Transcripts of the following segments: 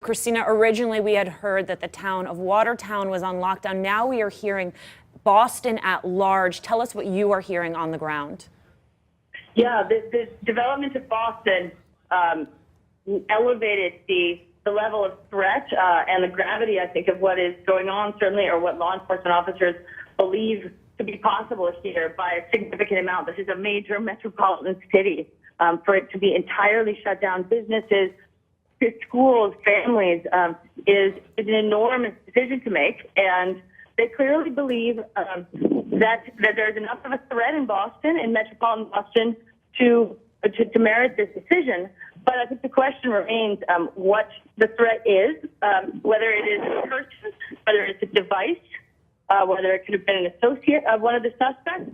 Christina, originally we had heard that the town of Watertown was on lockdown. Now we are hearing Boston at large. Tell us what you are hearing on the ground. Yeah, the development of Boston elevated the level of threat and the gravity, I think, of what is going on, certainly, or what law enforcement officers believe to be possible here by a significant amount. This is a major metropolitan city. For it to be entirely shut down, businesses, schools, families, is an enormous decision to make. And they clearly believe that there's enough of a threat in Boston, in metropolitan Boston, to merit this decision. But I think the question remains what the threat is, whether it is a person, whether it's a device, whether it could have been an associate of one of the suspects.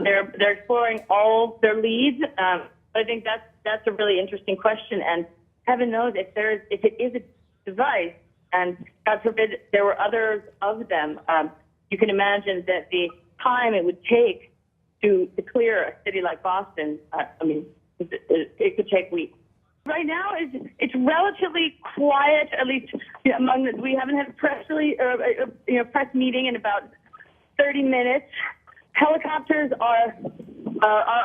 They're exploring all their leads. But I think that's a really interesting question. And heaven knows if it is a device, and God forbid there were others of them, you can imagine that the time it would take to clear a city like Boston, it could take weeks. Right now, it's relatively quiet, at least among we haven't had a press meeting in about 30 minutes. Helicopters are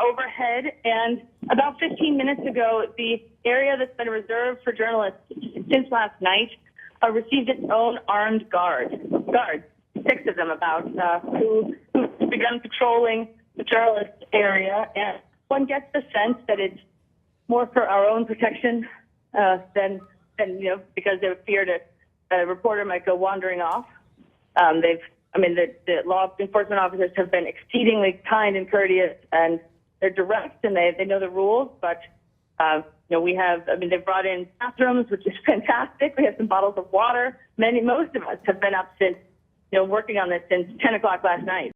overhead, and about 15 minutes ago, the area that's been reserved for journalists since last night received its own armed guards, 6 of them about, who've begun patrolling the journalist area. And one gets the sense that it's more for our own protection than because they feared a reporter might go wandering off. The law enforcement officers have been exceedingly kind and courteous, and they're direct, and they know the rules. But they've brought in bathrooms, which is fantastic. We have some bottles of water. Most of us have been up since working on this since 10 o'clock last night.